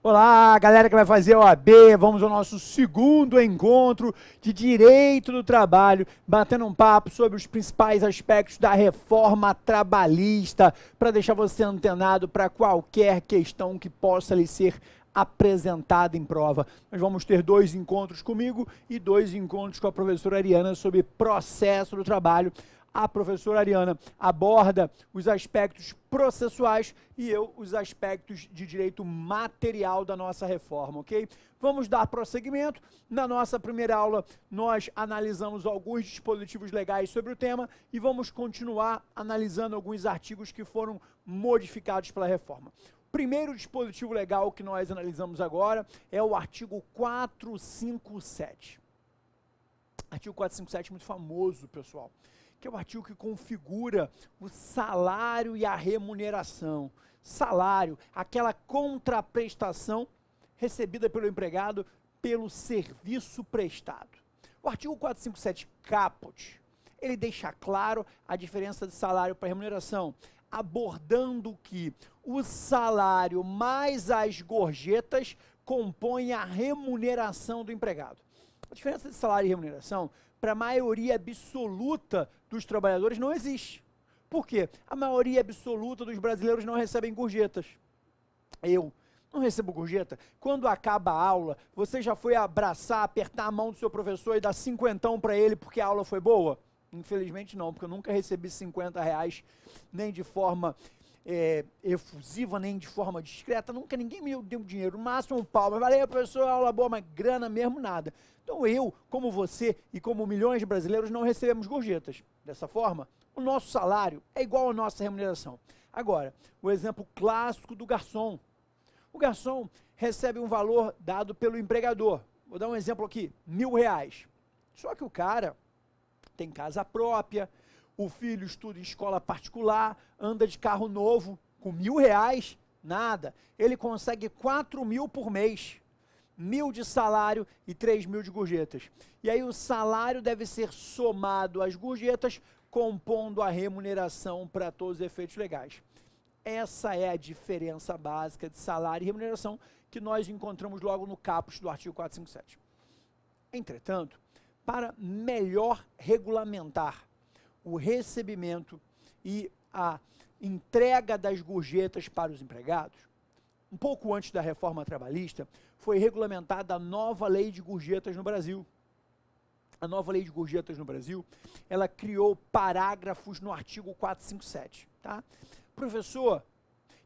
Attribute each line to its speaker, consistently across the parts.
Speaker 1: Olá, galera que vai fazer a OAB, vamos ao nosso segundo encontro de Direito do Trabalho, batendo um papo sobre os principais aspectos da reforma trabalhista, para deixar você antenado para qualquer questão que possa lhe ser apresentada em prova. Nós vamos ter 2 encontros comigo e 2 encontros com a professora Ariana sobre processo do trabalho. A professora Ariana aborda os aspectos processuais e eu os aspectos de direito material da nossa reforma, ok? Vamos dar prosseguimento. Na nossa primeira aula, nós analisamos alguns dispositivos legais sobre o tema e vamos continuar analisando alguns artigos que foram modificados pela reforma. O primeiro dispositivo legal que nós analisamos agora é o artigo 457. Artigo 457 muito famoso, pessoal, que é o artigo que configura o salário e a remuneração. Salário, aquela contraprestação recebida pelo empregado pelo serviço prestado. O artigo 457 caput, ele deixa claro a diferença de salário para remuneração, abordando que o salário mais as gorjetas compõem a remuneração do empregado. A diferença de salário e remuneração, para a maioria absoluta dos trabalhadores, não existe. Por quê? A maioria absoluta dos brasileiros não recebem gorjetas. Eu não recebo gorjeta. Quando acaba a aula, você já foi abraçar, apertar a mão do seu professor e dar 50 para ele porque a aula foi boa? Infelizmente não, porque eu nunca recebi R$50, nem de forma efusiva, nem de forma discreta. Nunca ninguém me deu dinheiro. No máximo um pau. Mas valeu, professor, aula boa, mas grana mesmo nada. Então eu, como você e como milhões de brasileiros, não recebemos gorjetas. Dessa forma, o nosso salário é igual à nossa remuneração. Agora, o exemplo clássico do garçom. O garçom recebe um valor dado pelo empregador. Vou dar um exemplo aqui, R$1.000. Só que o cara tem casa própria, o filho estuda em escola particular, anda de carro novo, com R$1.000, nada. Ele consegue 4.000 por mês. 1.000 de salário e 3.000 de gorjetas. E aí o salário deve ser somado às gorjetas, compondo a remuneração para todos os efeitos legais. Essa é a diferença básica de salário e remuneração que nós encontramos logo no caput do artigo 457. Entretanto, para melhor regulamentar o recebimento e a entrega das gorjetas para os empregados, um pouco antes da reforma trabalhista, foi regulamentada a nova lei de gorjetas no Brasil. A nova lei de gorjetas no Brasil, ela criou parágrafos no artigo 457, tá? Professor,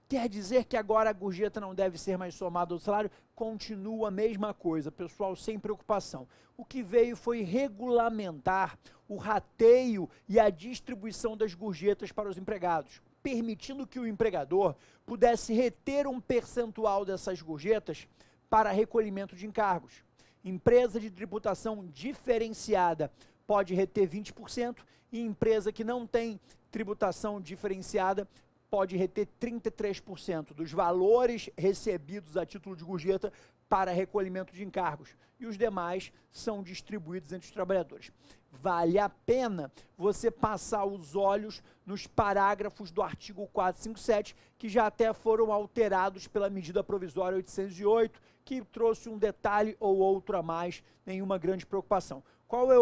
Speaker 1: quer dizer que agora a gorjeta não deve ser mais somada ao salário? Continua a mesma coisa, pessoal, sem preocupação. O que veio foi regulamentar o rateio e a distribuição das gorjetas para os empregados, permitindo que o empregador pudesse reter um percentual dessas gorjetas para recolhimento de encargos. Empresa de tributação diferenciada pode reter 20% e empresa que não tem tributação diferenciada pode reter 33% dos valores recebidos a título de gorjeta para recolhimento de encargos. E os demais são distribuídos entre os trabalhadores. Vale a pena você passar os olhos nos parágrafos do artigo 457, que já até foram alterados pela medida provisória 808, que trouxe um detalhe ou outro a mais, nenhuma grande preocupação. Qual é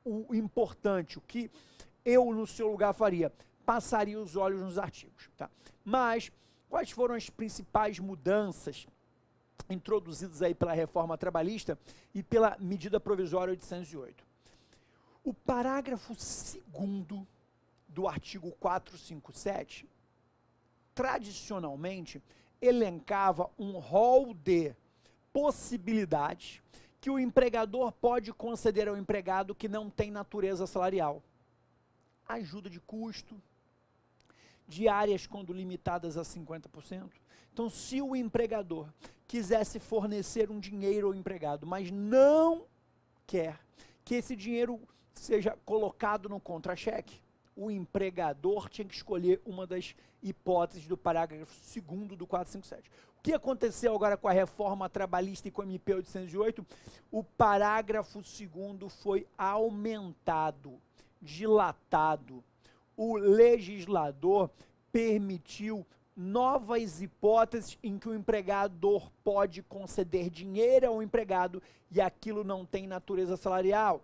Speaker 1: o importante, o que eu no seu lugar faria? Passaria os olhos nos artigos, tá? Mas quais foram as principais mudanças introduzidas aí pela reforma trabalhista e pela medida provisória 808? O parágrafo 2º do artigo 457, tradicionalmente, elencava um rol de possibilidades que o empregador pode conceder ao empregado que não tem natureza salarial. Ajuda de custo, diárias quando limitadas a 50%. Então, se o empregador quisesse fornecer um dinheiro ao empregado, mas não quer que esse dinheiro seja colocado no contra-cheque, o empregador tinha que escolher uma das hipóteses do parágrafo 2º do 457. O que aconteceu agora com a reforma trabalhista e com o MP 808? O parágrafo 2º foi aumentado, dilatado. O legislador permitiu novas hipóteses em que o empregador pode conceder dinheiro ao empregado e aquilo não tem natureza salarial.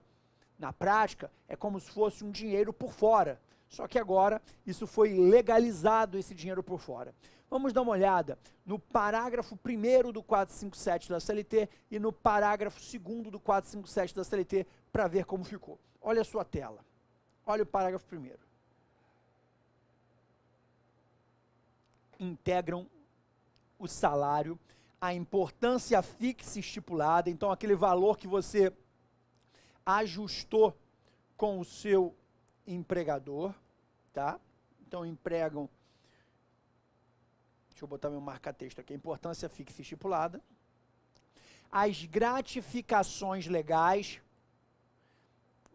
Speaker 1: Na prática, é como se fosse um dinheiro por fora. Só que agora isso foi legalizado, esse dinheiro por fora. Vamos dar uma olhada no parágrafo 1º do 457 da CLT e no parágrafo 2º do 457 da CLT para ver como ficou. Olha a sua tela. Olha o parágrafo 1º. Integram o salário, a importância fixa estipulada, então aquele valor que você ajustou com o seu empregador, tá? Então empregam, deixa eu botar meu marca-texto aqui, importância fixa estipulada, as gratificações legais.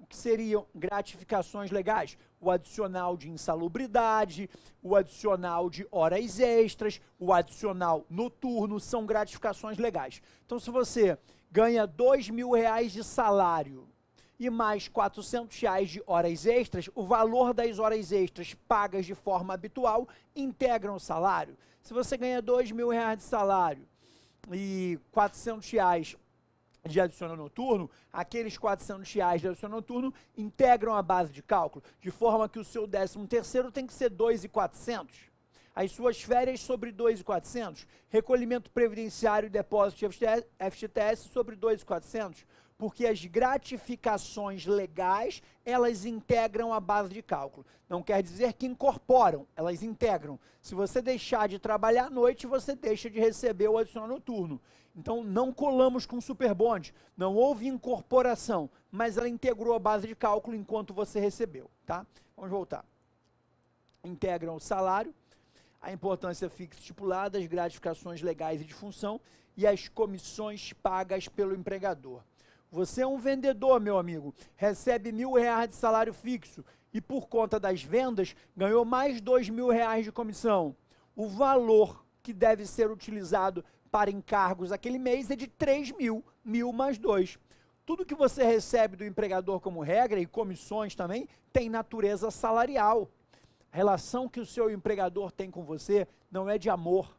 Speaker 1: O que seriam gratificações legais? O adicional de insalubridade, o adicional de horas extras, o adicional noturno, são gratificações legais. Então, se você ganha R$2.000 de salário e mais R$400 de horas extras, o valor das horas extras pagas de forma habitual integram o salário. Se você ganha R$2.000 de salário e R$400 de adicional noturno, aqueles R$400 de adicional noturno integram a base de cálculo, de forma que o seu 13º tem que ser R$2.400. As suas férias sobre R$2.400, recolhimento previdenciário e depósito de FGTS sobre R$2.400, porque as gratificações legais, elas integram a base de cálculo. Não quer dizer que incorporam, elas integram. Se você deixar de trabalhar à noite, você deixa de receber o adicional noturno. Então, não colamos com superbonde, não houve incorporação, mas ela integrou a base de cálculo enquanto você recebeu, tá? Vamos voltar. Integram o salário, a importância fixa estipulada, as gratificações legais e de função e as comissões pagas pelo empregador. Você é um vendedor, meu amigo, recebe R$1.000 de salário fixo e por conta das vendas ganhou mais R$2.000 de comissão. O valor que deve ser utilizado para encargos aquele mês é de R$3.000, 1.000 mais 2. Tudo que você recebe do empregador como regra e comissões também tem natureza salarial. A relação que o seu empregador tem com você não é de amor,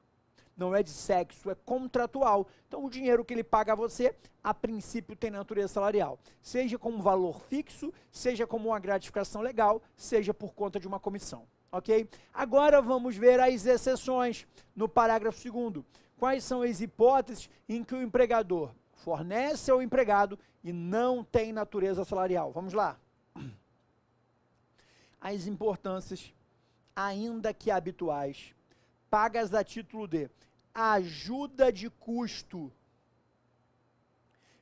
Speaker 1: não é de sexo, é contratual. Então o dinheiro que ele paga a você, a princípio tem natureza salarial. Seja como valor fixo, seja como uma gratificação legal, seja por conta de uma comissão. Ok? Agora vamos ver as exceções no parágrafo 2º. Quais são as hipóteses em que o empregador fornece ao empregado e não tem natureza salarial? Vamos lá. As importâncias, ainda que habituais, pagas a título de ajuda de custo,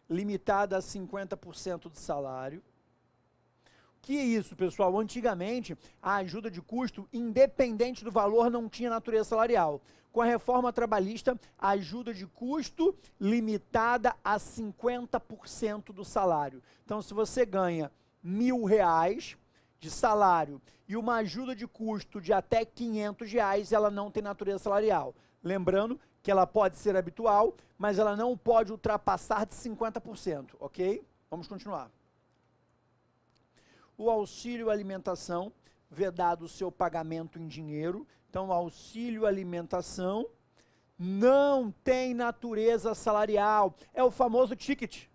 Speaker 1: limitada a 50% do salário. O que é isso, pessoal? Antigamente, a ajuda de custo, independente do valor, não tinha natureza salarial. Com a reforma trabalhista, a ajuda de custo limitada a 50% do salário. Então, se você ganha R$1.000 de salário e uma ajuda de custo de até R$500, ela não tem natureza salarial. Lembrando que ela pode ser habitual, mas ela não pode ultrapassar de 50%, ok? Vamos continuar. O auxílio alimentação, vedado o seu pagamento em dinheiro. Então, o auxílio alimentação não tem natureza salarial. É o famoso ticket.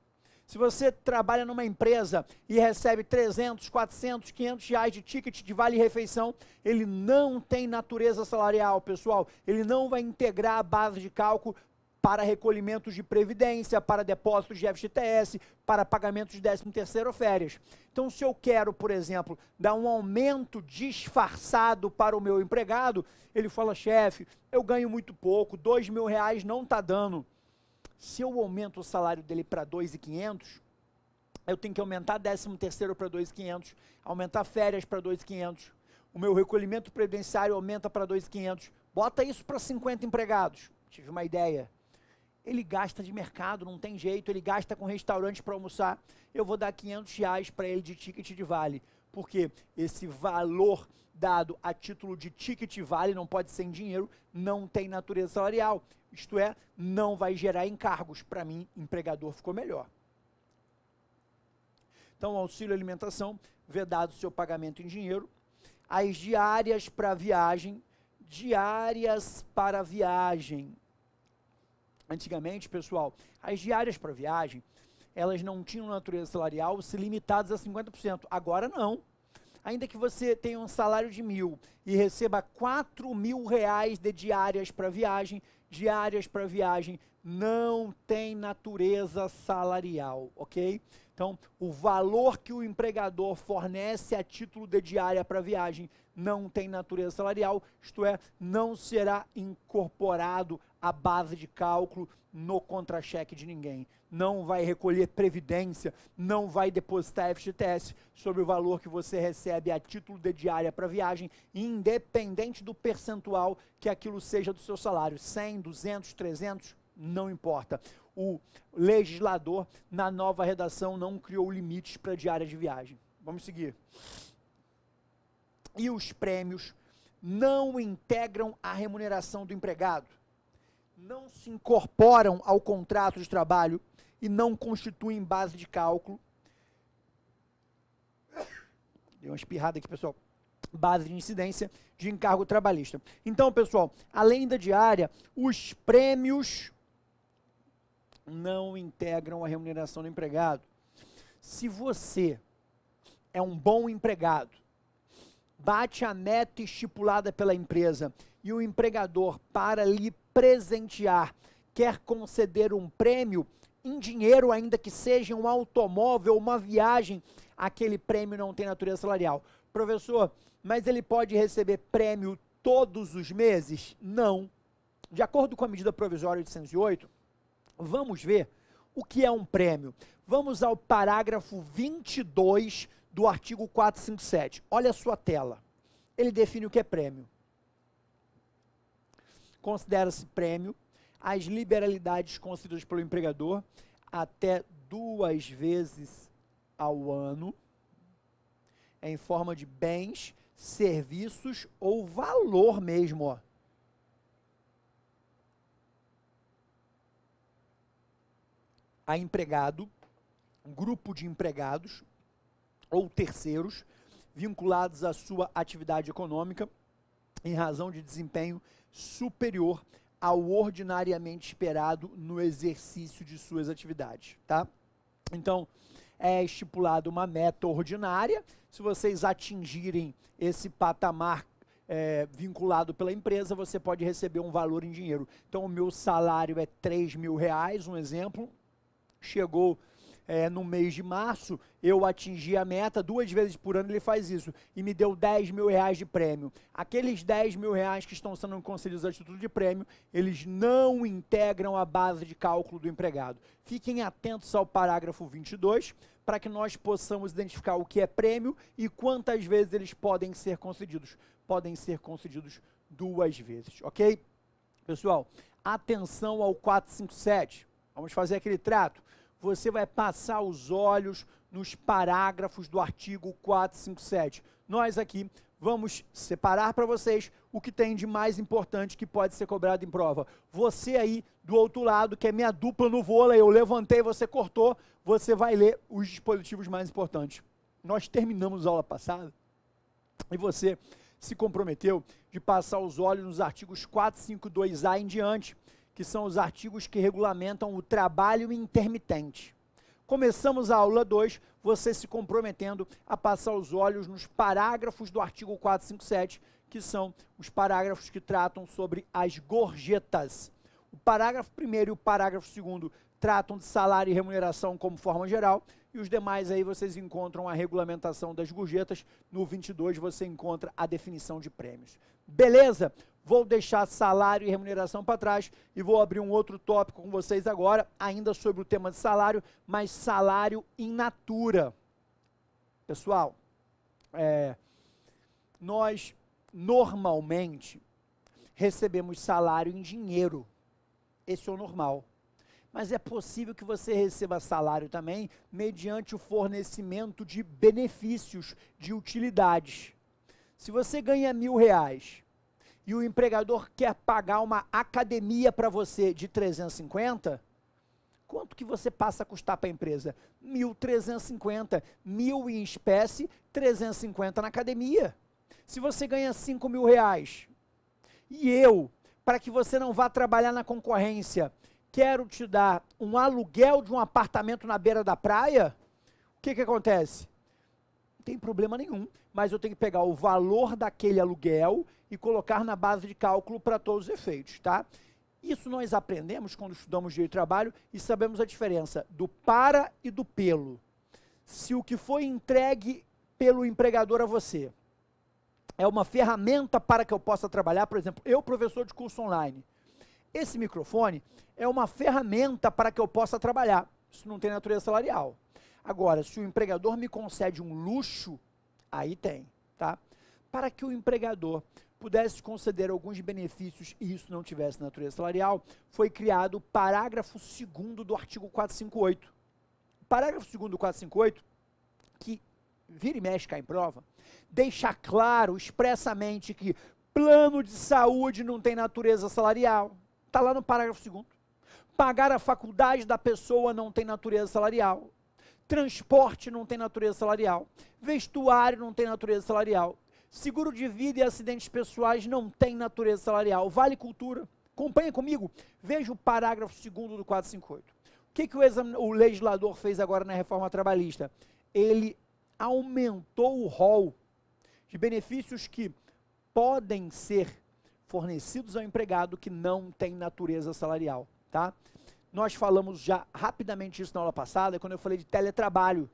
Speaker 1: Se você trabalha numa empresa e recebe 300, 400, 500 reais de ticket de vale-refeição, ele não tem natureza salarial, pessoal. Ele não vai integrar a base de cálculo para recolhimentos de previdência, para depósitos de FGTS, para pagamentos de 13º ou férias. Então, se eu quero, por exemplo, dar um aumento disfarçado para o meu empregado, ele fala, chefe, eu ganho muito pouco, R$2.000 não está dando. Se eu aumento o salário dele para R$2.500, eu tenho que aumentar 13º para R$2.500, aumentar férias para R$2.500, o meu recolhimento previdenciário aumenta para R$2.500, bota isso para 50 empregados, tive uma ideia. Ele gasta de mercado, não tem jeito, ele gasta com restaurante para almoçar, eu vou dar R$500 para ele de ticket de vale, porque esse valor dado a título de ticket vale, não pode ser em dinheiro, não tem natureza salarial, isto é, não vai gerar encargos. Para mim, empregador ficou melhor. Então, auxílio alimentação, vedado seu pagamento em dinheiro, as diárias para viagem, diárias para viagem. Antigamente, pessoal, as diárias para viagem, elas não tinham natureza salarial, se limitadas a 50%. Agora não. Ainda que você tenha um salário de 1.000 e receba R$ 4.000 de diárias para viagem não tem natureza salarial, ok? Então, o valor que o empregador fornece a título de diária para viagem não tem natureza salarial, isto é, não será incorporado à base de cálculo no contra-cheque de ninguém. Não vai recolher previdência, não vai depositar FGTS sobre o valor que você recebe a título de diária para viagem, independente do percentual que aquilo seja do seu salário, 100, 200, 300, não importa. O legislador, na nova redação, não criou limites para diária de viagem. Vamos seguir. E os prêmios não integram a remuneração do empregado, não se incorporam ao contrato de trabalho e não constituem base de cálculo. Deu uma espirrada aqui, pessoal. Base de incidência de encargo trabalhista. Então, pessoal, além da diária, os prêmios não integram a remuneração do empregado. Se você é um bom empregado, bate a meta estipulada pela empresa e o empregador, para lhe presentear, quer conceder um prêmio em dinheiro, ainda que seja um automóvel, uma viagem, aquele prêmio não tem natureza salarial. Professor, mas ele pode receber prêmio todos os meses? Não. De acordo com a medida provisória 808, vamos ver o que é um prêmio. Vamos ao parágrafo 22 do artigo 457. Olha a sua tela. Ele define o que é prêmio. Considera-se prêmio as liberalidades concedidas pelo empregador até 2 vezes ao ano, em forma de bens, serviços ou valor mesmo, ó. A empregado, grupo de empregados ou terceiros vinculados à sua atividade econômica em razão de desempenho superior ao ordinariamente esperado no exercício de suas atividades, tá? Então, é estipulada uma meta ordinária. Se vocês atingirem esse patamar vinculado pela empresa, você pode receber um valor em dinheiro. Então, o meu salário é R$ 3.000, um exemplo. Chegou no mês de março, eu atingi a meta, 2 vezes por ano ele faz isso, e me deu R$ 10.000 de prêmio. Aqueles R$ 10.000 que estão sendo concedidos a título de prêmio, eles não integram a base de cálculo do empregado. Fiquem atentos ao parágrafo 22, para que nós possamos identificar o que é prêmio e quantas vezes eles podem ser concedidos. Podem ser concedidos 2 vezes, ok? Pessoal, atenção ao 457. Vamos fazer aquele trato. Você vai passar os olhos nos parágrafos do artigo 457. Nós aqui vamos separar para vocês o que tem de mais importante que pode ser cobrado em prova. Você aí, do outro lado, que é minha dupla no vôlei, eu levantei, você cortou, você vai ler os dispositivos mais importantes. Nós terminamos a aula passada e você se comprometeu de passar os olhos nos artigos 452A em diante, que são os artigos que regulamentam o trabalho intermitente. Começamos a aula 2, você se comprometendo a passar os olhos nos parágrafos do artigo 457, que são os parágrafos que tratam sobre as gorjetas. O parágrafo 1º e o parágrafo 2º tratam de salário e remuneração como forma geral, e os demais aí vocês encontram a regulamentação das gorjetas. No 22 você encontra a definição de prêmios. Beleza? Vou deixar salário e remuneração para trás e vou abrir um outro tópico com vocês agora, ainda sobre o tema de salário, mas salário in natura. Pessoal, nós normalmente recebemos salário em dinheiro. Esse é o normal. Mas é possível que você receba salário também mediante o fornecimento de benefícios, de utilidades. Se você ganha R$ 1.000 e o empregador quer pagar uma academia para você de 350, quanto que você passa a custar para a empresa? 1.350, 1.000 em espécie, 350 na academia. Se você ganha R$ 5.000 E eu, para que você não vá trabalhar na concorrência, quero te dar um aluguel de um apartamento na beira da praia, o que acontece? Não tem problema nenhum, mas eu tenho que pegar o valor daquele aluguel e colocar na base de cálculo para todos os efeitos, tá? Isso nós aprendemos quando estudamos direito do trabalho e sabemos a diferença do para e do pelo. Se o que foi entregue pelo empregador a você é uma ferramenta para que eu possa trabalhar, por exemplo, eu, professor de curso online, esse microfone é uma ferramenta para que eu possa trabalhar. Isso não tem natureza salarial. Agora, se o empregador me concede um luxo, aí tem, tá? Para que o empregador pudesse conceder alguns benefícios e isso não tivesse natureza salarial, foi criado o parágrafo 2º do artigo 458. O parágrafo 2º do 458, que vira e mexe cai em prova, deixa claro expressamente que plano de saúde não tem natureza salarial. Está lá no parágrafo 2º. Pagar a faculdade da pessoa não tem natureza salarial. Transporte não tem natureza salarial. Vestuário não tem natureza salarial. Seguro de vida e acidentes pessoais não tem natureza salarial. Vale cultura. Acompanha comigo. Veja o parágrafo 2º do 458. O que o legislador fez agora na reforma trabalhista? Ele aumentou o rol de benefícios que podem ser fornecidos ao empregado que não tem natureza salarial, tá? Nós falamos já rapidamente isso na aula passada, quando eu falei de teletrabalho.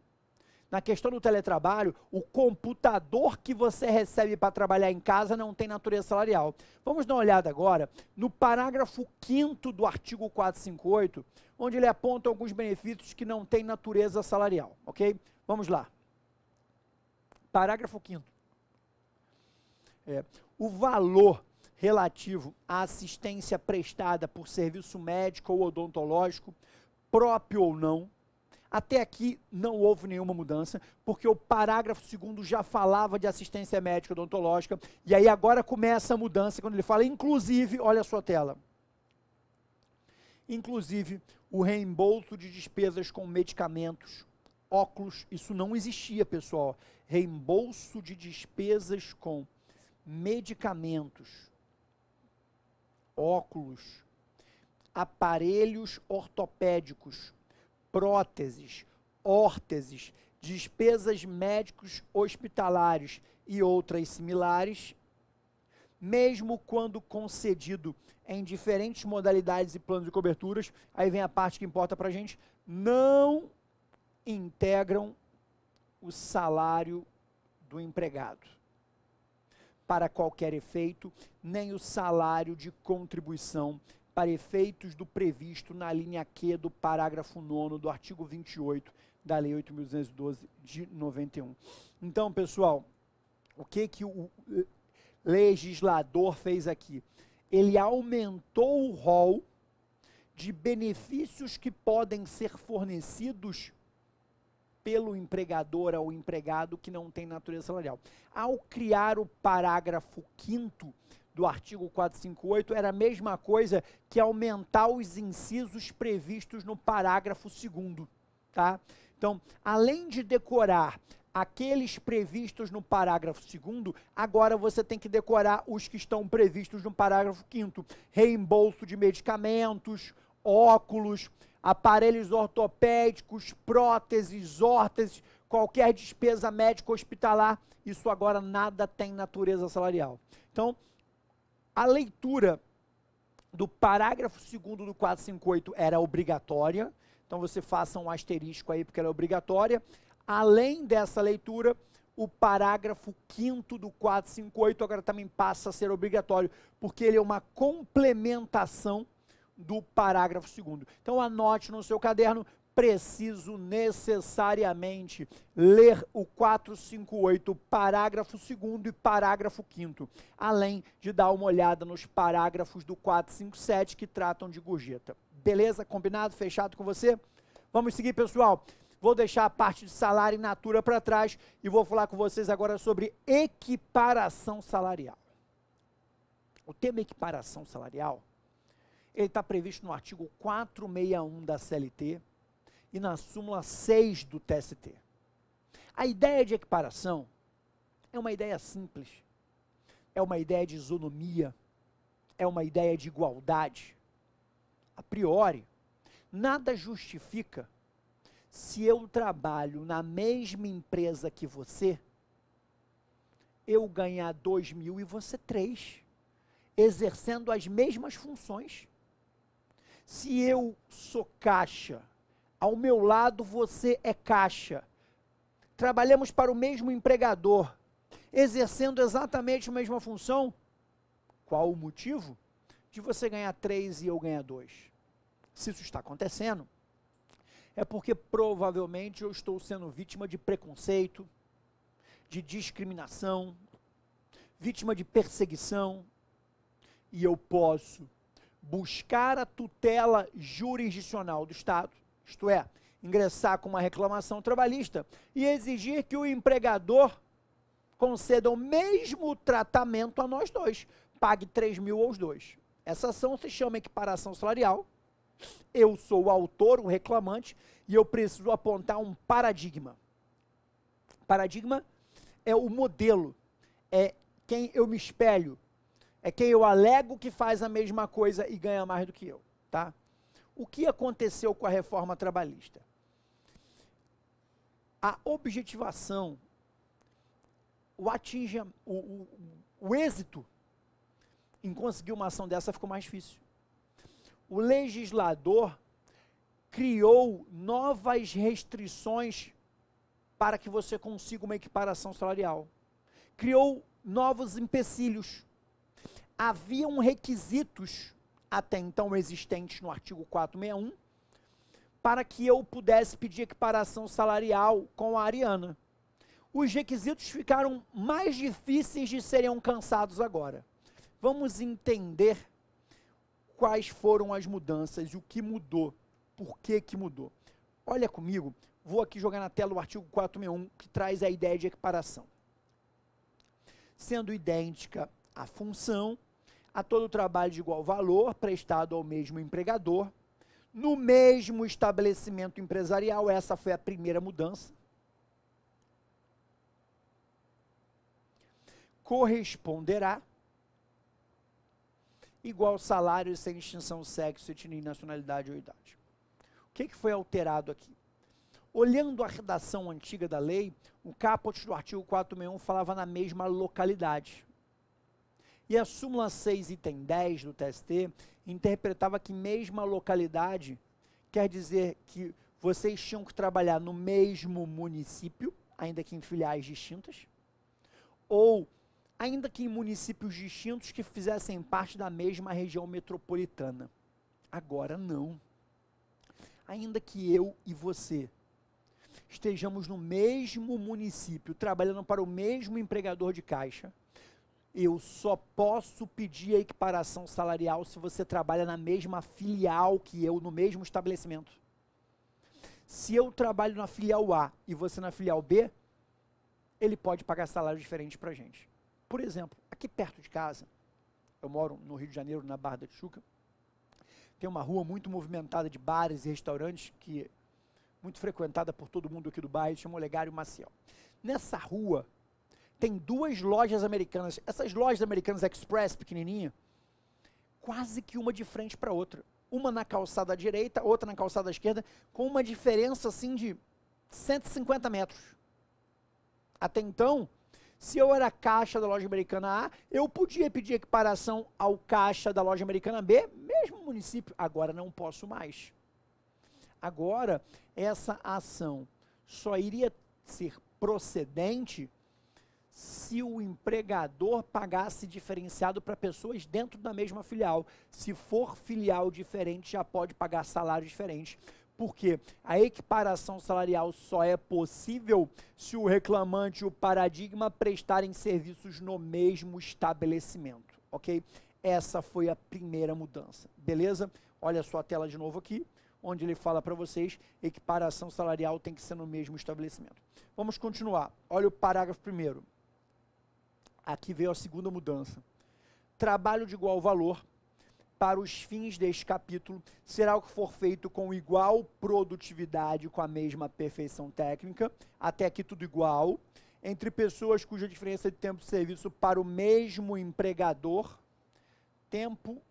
Speaker 1: Na questão do teletrabalho, o computador que você recebe para trabalhar em casa não tem natureza salarial. Vamos dar uma olhada agora no parágrafo 5º do artigo 458, onde ele aponta alguns benefícios que não têm natureza salarial, ok? Vamos lá. Parágrafo 5º. O valor relativo à assistência prestada por serviço médico ou odontológico, próprio ou não, até aqui não houve nenhuma mudança, porque o parágrafo 2º já falava de assistência médica odontológica, e aí agora começa a mudança, quando ele fala, inclusive, olha a sua tela, inclusive o reembolso de despesas com medicamentos, óculos, isso não existia, pessoal, reembolso de despesas com medicamentos, óculos, aparelhos ortopédicos, próteses, órteses, despesas médicos hospitalares e outras similares, mesmo quando concedido em diferentes modalidades e planos de coberturas, aí vem a parte que importa para a gente, não integram o salário do empregado para qualquer efeito, nem o salário de contribuição para efeitos do previsto na linha Q do parágrafo 9º do artigo 28 da Lei 8.212 de 91. Então, pessoal, o que o legislador fez aqui? Ele aumentou o rol de benefícios que podem ser fornecidos pelo empregador ao empregado que não tem natureza salarial. Ao criar o parágrafo 5º do artigo 458, era a mesma coisa que aumentar os incisos previstos no parágrafo 2º, tá? Então, além de decorar aqueles previstos no parágrafo 2º, agora você tem que decorar os que estão previstos no parágrafo 5º. Reembolso de medicamentos, óculos, aparelhos ortopédicos, próteses, órteses, qualquer despesa médica hospitalar, isso agora nada tem natureza salarial. Então, a leitura do parágrafo 2º do 458 era obrigatória, então você faça um asterisco aí porque ela é obrigatória. Além dessa leitura, o parágrafo 5º do 458 agora também passa a ser obrigatório, porque ele é uma complementação do parágrafo 2º. Então anote no seu caderno, preciso necessariamente ler o 458, parágrafo 2º e parágrafo 5º, além de dar uma olhada nos parágrafos do 457 que tratam de gorjeta. Beleza? Combinado? Fechado com você? Vamos seguir, pessoal. Vou deixar a parte de salário in natura para trás e vou falar com vocês agora sobre equiparação salarial. O tema equiparação salarial, ele está previsto no artigo 461 da CLT e na súmula 6 do TST. A ideia de equiparação é uma ideia simples, é uma ideia de isonomia, é uma ideia de igualdade, a priori, nada justifica se eu trabalho na mesma empresa que você, eu ganhar 2.000 e você 3, exercendo as mesmas funções. Se eu sou caixa, ao meu lado você é caixa, trabalhamos para o mesmo empregador, exercendo exatamente a mesma função, qual o motivo de você ganhar 3 e eu ganhar 2? Se isso está acontecendo, é porque provavelmente eu estou sendo vítima de preconceito, de discriminação, vítima de perseguição, e eu posso buscar a tutela jurisdicional do Estado, isto é, ingressar com uma reclamação trabalhista e exigir que o empregador conceda o mesmo tratamento a nós dois, pague 3.000 aos dois. Essa ação se chama equiparação salarial. Eu sou o autor, o reclamante, e eu preciso apontar um paradigma. Paradigma é o modelo, é quem eu me espelho, é quem eu alego que faz a mesma coisa e ganha mais do que eu, tá? O que aconteceu com a reforma trabalhista? A objetivação, o êxito em conseguir uma ação dessa ficou mais difícil. O legislador criou novas restrições para que você consiga uma equiparação salarial. Criou novos empecilhos. Haviam requisitos, até então existentes no artigo 461, para que eu pudesse pedir equiparação salarial com a Ariana. Os requisitos ficaram mais difíceis de serem alcançados agora. Vamos entender quais foram as mudanças e o que mudou, por que mudou. Olha comigo, vou aqui jogar na tela o artigo 461, que traz a ideia de equiparação. Sendo idêntica a função, a todo trabalho de igual valor prestado ao mesmo empregador, no mesmo estabelecimento empresarial, essa foi a primeira mudança, corresponderá igual salário sem distinção de sexo, etnia, nacionalidade ou idade. O que foi alterado aqui? Olhando a redação antiga da lei, o caput do artigo 461 falava na mesma localidade. E a súmula 6, item 10 do TST, interpretava que mesma localidade quer dizer que vocês tinham que trabalhar no mesmo município, ainda que em filiais distintas, ou ainda que em municípios distintos que fizessem parte da mesma região metropolitana. Agora não. Ainda que eu e você estejamos no mesmo município, trabalhando para o mesmo empregador de caixa, eu só posso pedir a equiparação salarial se você trabalha na mesma filial que eu, no mesmo estabelecimento. Se eu trabalho na filial A e você na filial B, ele pode pagar salário diferente para a gente. Por exemplo, aqui perto de casa, eu moro no Rio de Janeiro, na Barra da Tijuca, tem uma rua muito movimentada de bares e restaurantes, que muito frequentada por todo mundo aqui do bairro, chama Olegário Maciel. Nessa rua, tem 2 lojas americanas, essas lojas americanas express, pequenininha, quase que uma de frente para outra. Uma na calçada direita, outra na calçada esquerda, com uma diferença assim de 150 metros. Até então, se eu era caixa da loja americana A, eu podia pedir equiparação ao caixa da loja americana B, mesmo município. Agora não posso mais. Agora, essa ação só iria ser procedente se o empregador pagasse diferenciado para pessoas dentro da mesma filial. Se for filial diferente, já pode pagar salário diferente. Porque a equiparação salarial só é possível se o reclamante e o paradigma prestarem serviços no mesmo estabelecimento, ok? Essa foi a primeira mudança, beleza? Olha só a tela de novo aqui, onde ele fala para vocês, equiparação salarial tem que ser no mesmo estabelecimento. Vamos continuar, olha o parágrafo primeiro. Aqui veio a segunda mudança. Trabalho de igual valor, para os fins deste capítulo, será o que for feito com igual produtividade, com a mesma perfeição técnica, até aqui tudo igual, entre pessoas cuja diferença de tempo de serviço para o mesmo empregador, tempo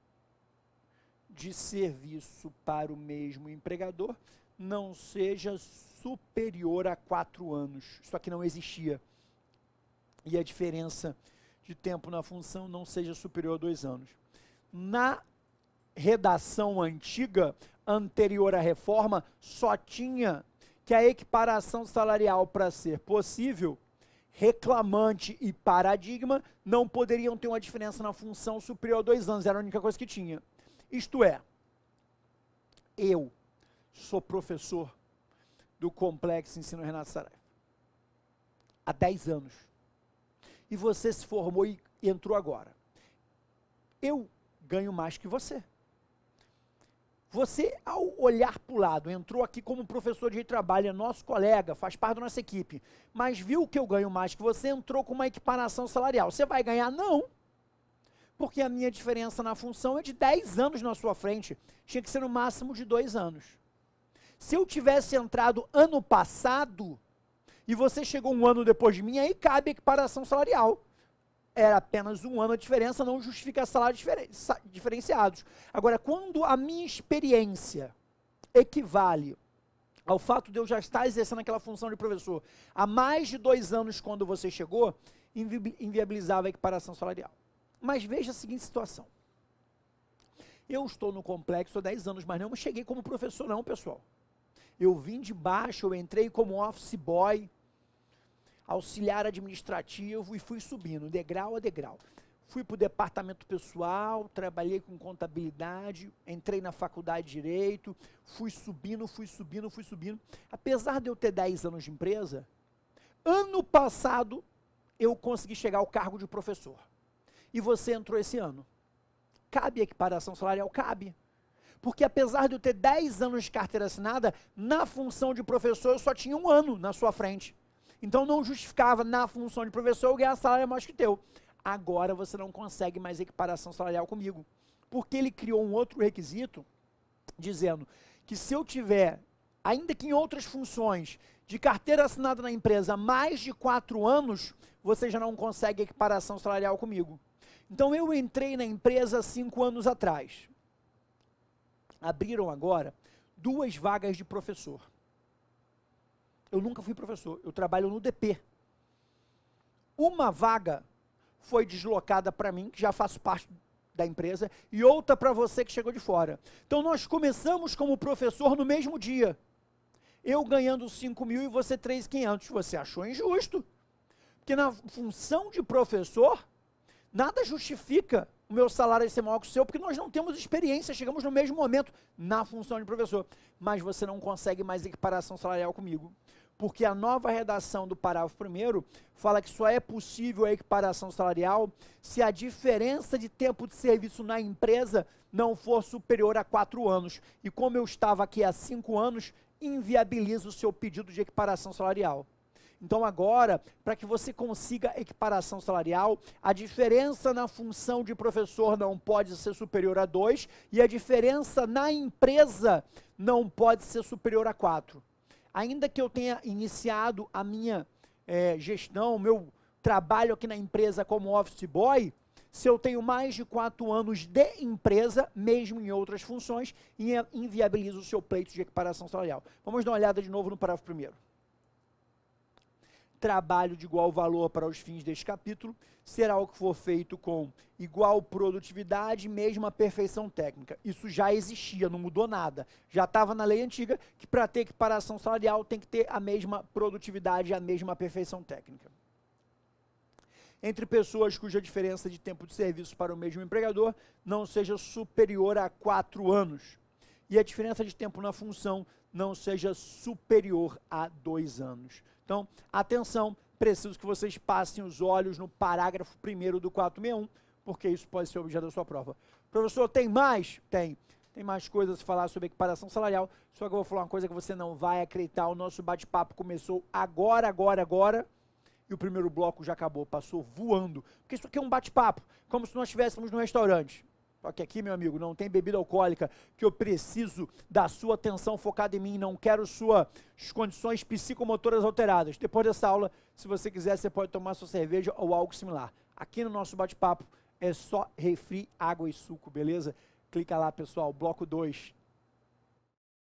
Speaker 1: de serviço para o mesmo empregador não seja superior a 4 anos. Isso aqui não existia. E a diferença de tempo na função não seja superior a 2 anos. Na redação antiga, anterior à reforma, só tinha que a equiparação salarial, para ser possível, reclamante e paradigma não poderiam ter uma diferença na função superior a 2 anos. Era a única coisa que tinha. Isto é, eu sou professor do Complexo Ensino Renato Saraiva há 10 anos. E você se formou e entrou agora. Eu ganho mais que você. Você, ao olhar para o lado, entrou aqui como professor de trabalho, é nosso colega, faz parte da nossa equipe, mas viu que eu ganho mais que você, entrou com uma equiparação salarial. Você vai ganhar? Não. Porque a minha diferença na função é de 10 anos na sua frente. Tinha que ser no máximo de 2 anos. Se eu tivesse entrado ano passado, e você chegou 1 ano depois de mim, aí cabe a equiparação salarial. Era apenas 1 ano a diferença, não justifica salários diferenciados. Agora, quando a minha experiência equivale ao fato de eu já estar exercendo aquela função de professor há mais de 2 anos quando você chegou, inviabilizava a equiparação salarial. Mas veja a seguinte situação. Eu estou no complexo há 10 anos, mas não cheguei como professor não, pessoal. Eu vim de baixo, eu entrei como office boy, auxiliar administrativo e fui subindo, degrau a degrau. Fui para o departamento pessoal, trabalhei com contabilidade, entrei na faculdade de Direito, fui subindo. Apesar de eu ter 10 anos de empresa, ano passado eu consegui chegar ao cargo de professor. E você entrou esse ano. Cabe a equiparação salarial? Cabe. Porque apesar de eu ter 10 anos de carteira assinada, na função de professor eu só tinha 1 ano na sua frente. Então não justificava na função de professor eu ganhar salário mais que teu. Agora você não consegue mais equiparação salarial comigo. Porque ele criou um outro requisito, dizendo que se eu tiver, ainda que em outras funções, de carteira assinada na empresa mais de 4 anos, você já não consegue equiparação salarial comigo. Então eu entrei na empresa 5 anos atrás. Abriram agora 2 vagas de professor. Eu nunca fui professor, eu trabalho no DP. Uma vaga foi deslocada para mim, que já faço parte da empresa, e outra para você que chegou de fora. Então nós começamos como professor no mesmo dia. Eu ganhando 5.000 e você 3.500. Você achou injusto? Porque na função de professor, nada justifica o meu salário ser maior que o seu, porque nós não temos experiência, chegamos no mesmo momento na função de professor. Mas você não consegue mais equiparação salarial comigo. Porque a nova redação do parágrafo 1º fala que só é possível a equiparação salarial se a diferença de tempo de serviço na empresa não for superior a 4 anos. E como eu estava aqui há 5 anos, inviabiliza o seu pedido de equiparação salarial. Então agora, para que você consiga equiparação salarial, a diferença na função de professor não pode ser superior a 2 e a diferença na empresa não pode ser superior a 4. Ainda que eu tenha iniciado a minha gestão, o meu trabalho aqui na empresa como office boy, se eu tenho mais de 4 anos de empresa, mesmo em outras funções, inviabiliza o seu pleito de equiparação salarial. Vamos dar uma olhada de novo no parágrafo 1º. Trabalho de igual valor para os fins deste capítulo será o que for feito com igual produtividade, mesma perfeição técnica. Isso já existia, não mudou nada. Já estava na lei antiga que para ter equiparação salarial tem que ter a mesma produtividade e a mesma perfeição técnica. Entre pessoas cuja diferença de tempo de serviço para o mesmo empregador não seja superior a 4 anos e a diferença de tempo na função não seja superior a 2 anos. Então, atenção, preciso que vocês passem os olhos no parágrafo 1º do 461, porque isso pode ser objeto da sua prova. Professor, tem mais? Tem. Tem mais coisas a falar sobre equiparação salarial, só que eu vou falar uma coisa que você não vai acreditar. O nosso bate-papo começou agora, e o primeiro bloco já acabou, passou voando. Porque isso aqui é um bate-papo, como se nós estivéssemos num restaurante. Só que aqui, meu amigo, não tem bebida alcoólica, que eu preciso da sua atenção focada em mim, não quero suas condições psicomotoras alteradas. Depois dessa aula, se você quiser, você pode tomar sua cerveja ou algo similar. Aqui no nosso bate-papo é só refri, água e suco, beleza? Clica lá, pessoal, bloco 2.